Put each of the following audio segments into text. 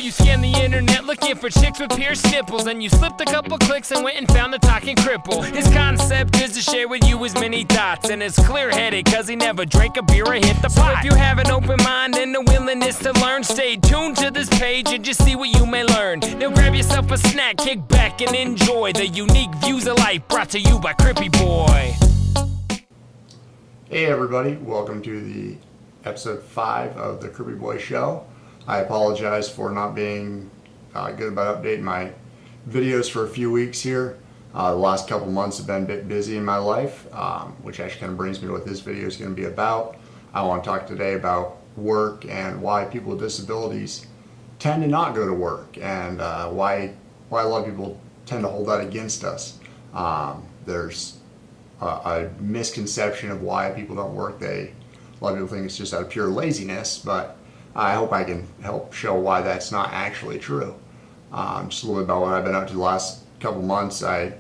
you scanned the internet looking for chicks with pierced nipples, and you slipped a couple clicks and went and found the talking cripple. His concept is to share with you his many thoughts, and it's clear-headed cause he never drank a beer or hit the pot. So if you have an open mind and a willingness to learn, stay tuned to this page and just see what you may learn. Now grab yourself a snack, kick back and enjoy the unique views of life brought to you by Crippy-Boy. Hey everybody, welcome to the episode 5 of the Crippy-Boy show. I apologize for not being good about updating my videos for a few weeks here. The last couple months have been a bit busy in my life, which actually kind of brings me to what this video is going to be about. I want to talk today about work and why people with disabilities tend to not go to work, and why a lot of people tend to hold that against us. There's a misconception of why people don't work. A lot of people think it's just out of pure laziness, but I hope I can help show why that's not actually true. Just a little bit about what I've been up to the last couple months. I've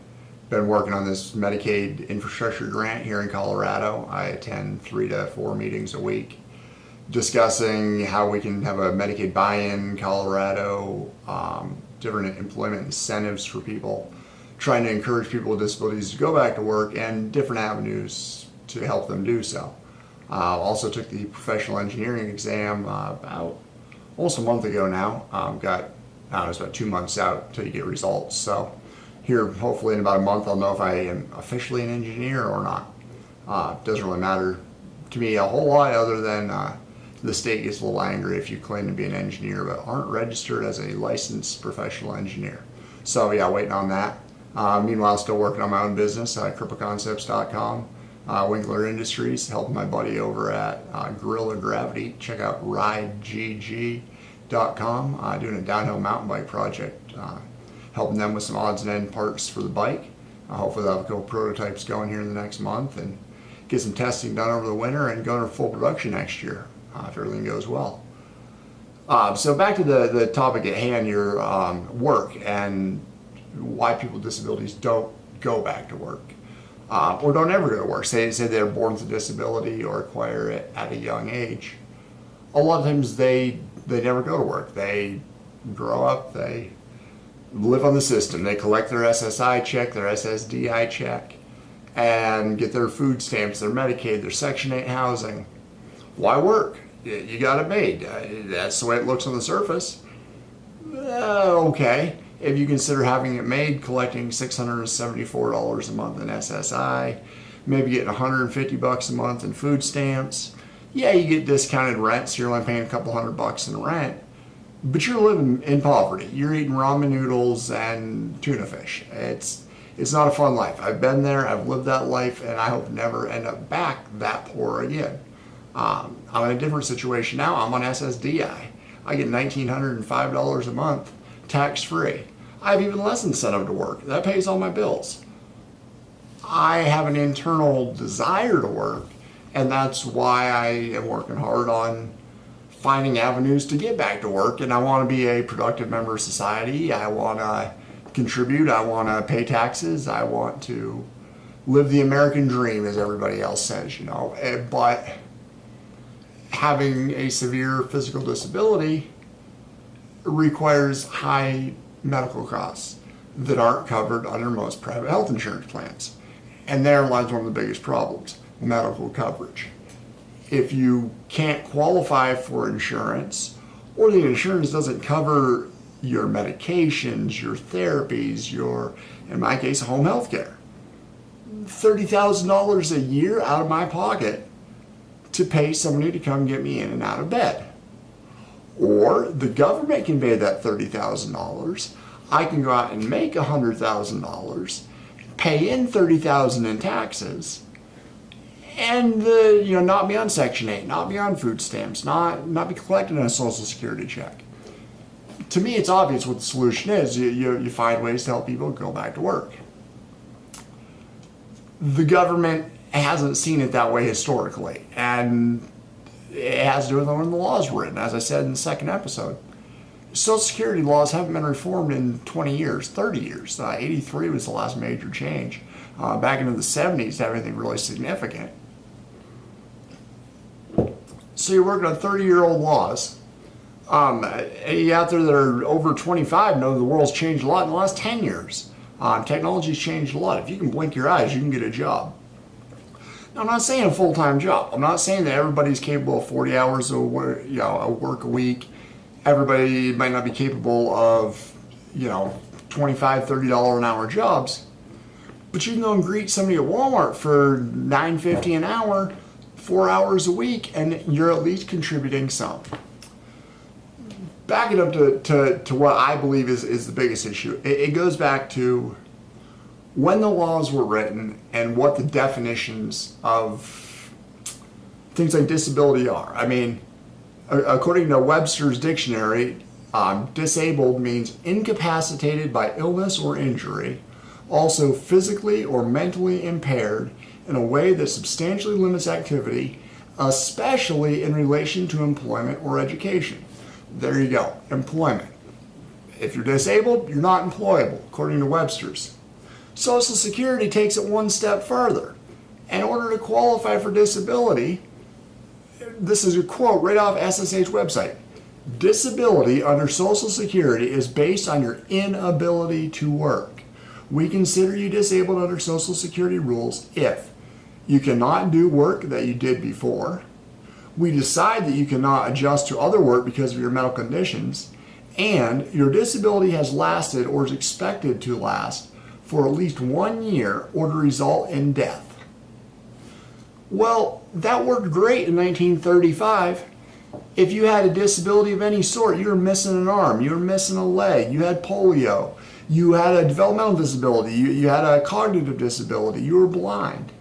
been working on this Medicaid infrastructure grant here in Colorado. I attend 3 to 4 meetings a week discussing how we can have a Medicaid buy-in in Colorado, different employment incentives for people, trying to encourage people with disabilities to go back to work, and different avenues to help them do so. Also took the professional engineering exam about almost a month ago now. It's about 2 months out till you get results. So here, hopefully in about a month, I'll know if I am officially an engineer or not. Doesn't really matter to me a whole lot, other than the state gets a little angry if you claim to be an engineer but aren't registered as a licensed professional engineer. So yeah, waiting on that. Meanwhile, still working on my own business, crippieboy.com. Winkler Industries, helping my buddy over at Gorilla Gravity. Check out ridegg.com, doing a downhill mountain bike project, helping them with some odds and end parts for the bike. Hopefully they'll have a couple prototypes going here in the next month and get some testing done over the winter and go into full production next year, if everything goes well. So back to the topic at hand, your work and why people with disabilities don't go back to work. Or don't ever go to work. Say they're born with a disability or acquire it at a young age. A lot of times they never go to work. They grow up, they live on the system. They collect their SSI check, their SSDI check, and get their food stamps, their Medicaid, their Section 8 housing. Why work? You got it made. That's the way it looks on the surface. Okay. If you consider having it made, collecting $674 a month in SSI, maybe getting $150 a month in food stamps. Yeah, you get discounted rent, so you're only paying a couple $100 in rent, but you're living in poverty. You're eating ramen noodles and tuna fish. It's not a fun life. I've been there, I've lived that life, and I hope never end up back that poor again. I'm in a different situation now. I'm on SSDI. I get $1,905 a month, tax-free. I have even less incentive to work. That pays all my bills. I have an internal desire to work, and that's why I am working hard on finding avenues to get back to work. And I want to be a productive member of society. I want to contribute. I want to pay taxes. I want to live the American dream, as everybody else says, you know. But having a severe physical disability requires high medical costs that aren't covered under most private health insurance plans. And therein lies one of the biggest problems, medical coverage. If you can't qualify for insurance, or the insurance doesn't cover your medications, your therapies, in my case, home health care, $30,000 a year out of my pocket to pay somebody to come get me in and out of bed. Or the government can pay that $30,000. I can go out and make $100,000, pay in $30,000 in taxes, and not be on Section 8, not be on food stamps, not be collecting a Social Security check. To me, it's obvious what the solution is. You find ways to help people go back to work. The government hasn't seen it that way historically, and it has to do with when the laws were written, as I said in the second episode. Social Security laws haven't been reformed in 20 years, 30 years. 83 was the last major change. Back into the 70s, everything really significant. So you're working on 30-year-old laws You out there that are over 25 know the world's changed a lot in the last 10 years. Technology's changed a lot. If you can blink your eyes, you can get a job. Now, I'm not saying a full-time job. I'm not saying that everybody's capable of 40 hours of work, a work a week. Everybody might not be capable of, $25, $30 an hour jobs. But you can go and greet somebody at Walmart for $9.50 an hour, 4 hours a week, and you're at least contributing some. Back it up to what I believe is the biggest issue. It goes back to when the laws were written and what the definitions of things like disability are. I mean, according to Webster's dictionary, disabled means incapacitated by illness or injury, also physically or mentally impaired in a way that substantially limits activity, especially in relation to employment or education. There you go, employment. If you're disabled, you're not employable, according to Webster's. Social Security takes it one step further. In order to qualify for disability, this is a quote right off SSH website. Disability under Social Security is based on your inability to work. We consider you disabled under Social Security rules if you cannot do work that you did before, we decide that you cannot adjust to other work because of your medical conditions, and your disability has lasted or is expected to last for at least 1 year or to result in death. Well, that worked great in 1935. If you had a disability of any sort, you were missing an arm, you were missing a leg, you had polio, you had a developmental disability, you had a cognitive disability, you were blind.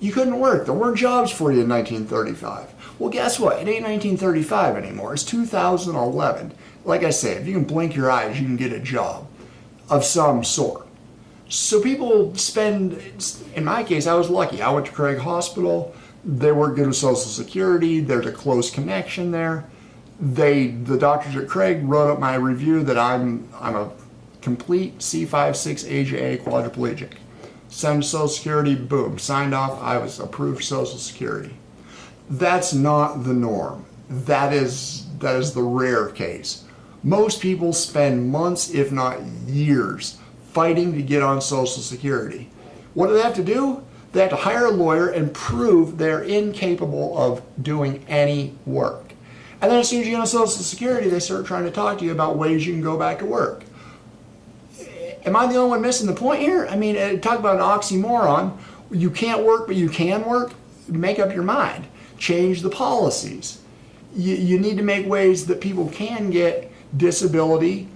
You couldn't work. There weren't jobs for you in 1935. Well, guess what? It ain't 1935 anymore. It's 2011. Like I say, if you can blink your eyes, you can get a job of some sort. So people spend, in my case, I was lucky. I went to Craig Hospital. They work good with Social Security. There's a close connection there. The doctors at Craig wrote up my review that I'm a complete C5-6 AJA quadriplegic. Send Social Security, boom, signed off, I was approved Social Security. That's not the norm. That is the rare case. Most people spend months, if not years, fighting to get on Social Security. What do they have to do? They have to hire a lawyer and prove they're incapable of doing any work. And then as soon as you get on Social Security, they start trying to talk to you about ways you can go back to work. Am I the only one missing the point here? I mean, talk about an oxymoron. You can't work, but you can work. Make up your mind. Change the policies. You need to make ways that people can get disability,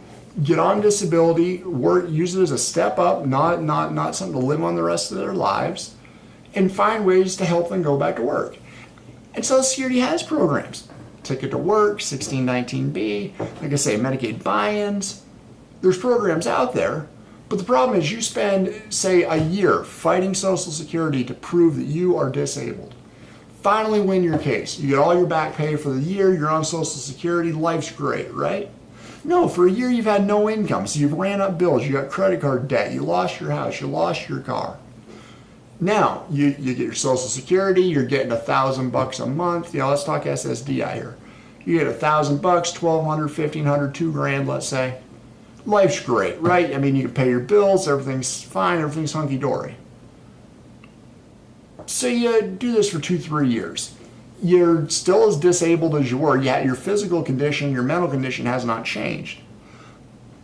get on disability, work, use it as a step up, not something to live on the rest of their lives, and find ways to help them go back to work. And Social Security has programs. Ticket to Work, 1619B, like I say, Medicaid buy-ins. There's programs out there. But the problem is you spend, say, a year fighting Social Security to prove that you are disabled. Finally win your case. You get all your back pay for the year, you're on Social Security, life's great, right? No, for a year you've had no income, so you've ran up bills, you got credit card debt, you lost your house, you lost your car. Now, you get your Social Security, you're getting $1,000 a month, let's talk SSDI here. You get $1,000, $1,200, $1,500, $2,000, let's say. Life's great, right? I mean, you can pay your bills, everything's fine, everything's hunky-dory. So you do this for 2-3 years. You're still as disabled as you were. Yeah, your physical condition, your mental condition has not changed.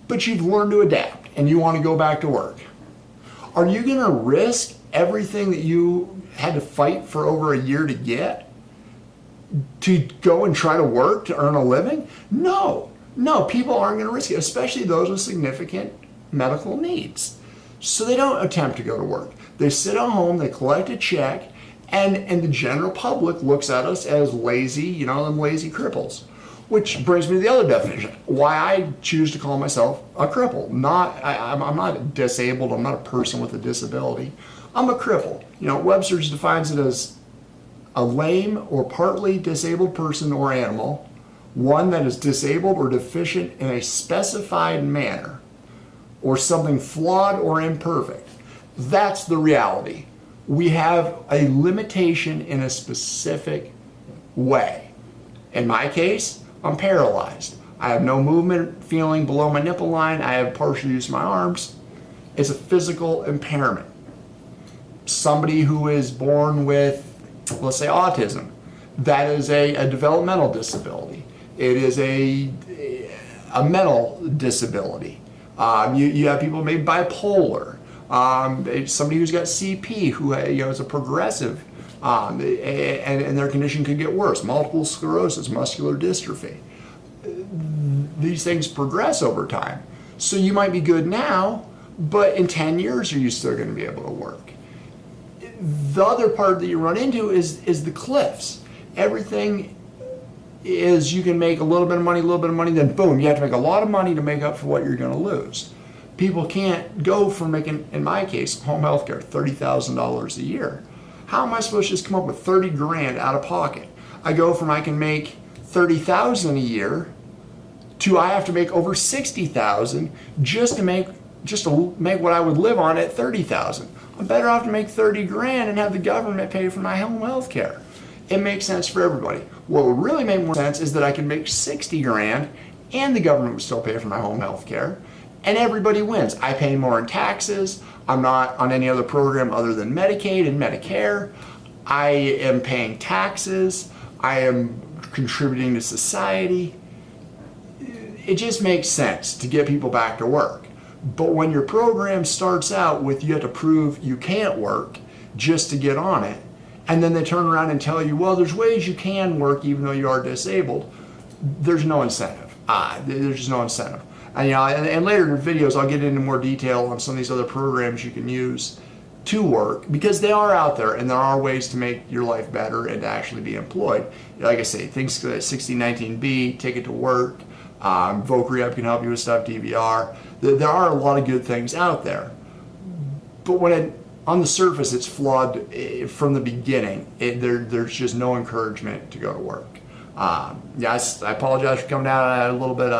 But you've learned to adapt, and you want to go back to work. Are you going to risk everything that you had to fight for over a year to get to go and try to work to earn a living? No. No, people aren't going to risk it, especially those with significant medical needs. So they don't attempt to go to work. They sit at home, they collect a check, and the general public looks at us as lazy, them lazy cripples. Which brings me to the other definition, why I choose to call myself a cripple. I'm not disabled, I'm not a person with a disability. I'm a cripple. Webster's defines it as a lame or partly disabled person or animal, one that is disabled or deficient in a specified manner, or something flawed or imperfect. That's the reality. We have a limitation in a specific way. In my case, I'm paralyzed. I have no movement feeling below my nipple line. I have partial use of my arms. It's a physical impairment. Somebody who is born with, let's say, autism, that is a developmental disability. It is a mental disability. You have people maybe bipolar. Somebody who's got CP who is a progressive, and their condition could get worse. Multiple sclerosis, muscular dystrophy. These things progress over time. So you might be good now, but in 10 years are you still going to be able to work? The other part that you run into is the cliffs. Everything is you can make a little bit of money, then boom, you have to make a lot of money to make up for what you're going to lose. People can't go from making, in my case, home health care, $30,000 a year. How am I supposed to just come up with 30 grand out of pocket? I go from I can make 30,000 a year to I have to make over 60,000 just to make what I would live on at 30,000. I'm better off to make 30 grand and have the government pay for my home health care. It makes sense for everybody. What would really make more sense is that I can make 60 grand and the government would still pay for my home health care, and everybody wins. I pay more in taxes. I'm not on any other program other than Medicaid and Medicare. I am paying taxes. I am contributing to society. It just makes sense to get people back to work. But when your program starts out with you have to prove you can't work just to get on it, and then they turn around and tell you, well, there's ways you can work even though you are disabled, there's no incentive. There's just no incentive. And, and later in videos, I'll get into more detail on some of these other programs you can use to work, because they are out there and there are ways to make your life better and to actually be employed. Like I say, things like 1619B, Ticket to Work, Voc Rehab can help you with stuff, DVR. There are a lot of good things out there. But when on the surface it's flawed from the beginning, there's just no encouragement to go to work. Yes, I apologize for coming down. I had a little bit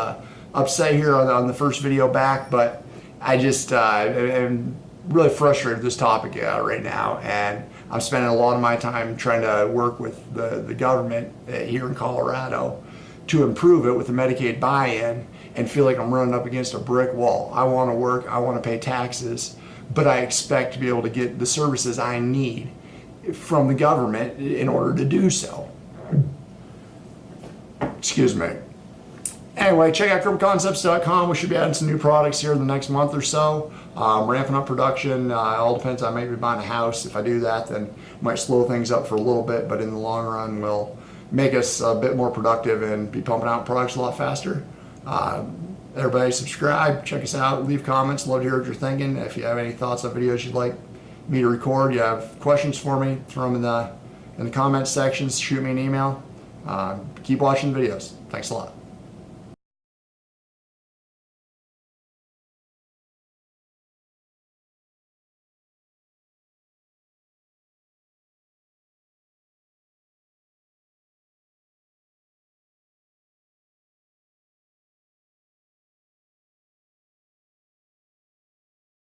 upset here on the first video back, but I just am really frustrated with this topic right now, and I'm spending a lot of my time trying to work with the government here in Colorado to improve it with the Medicaid buy-in, and feel like I'm running up against a brick wall. I want to work, I want to pay taxes, but I expect to be able to get the services I need from the government in order to do so. Excuse me. Anyway, check out crippiconcepts.com. We should be adding some new products here in the next month or so. Ramping up production. All depends. I might be buying a house. If I do that, then it might slow things up for a little bit, but in the long run will make us a bit more productive and be pumping out products a lot faster. Everybody subscribe, check us out, leave comments, love to hear what you're thinking. If you have any thoughts on videos you'd like me to record, you have questions for me, throw them in the comments sections, shoot me an email. Keep watching the videos. Thanks a lot.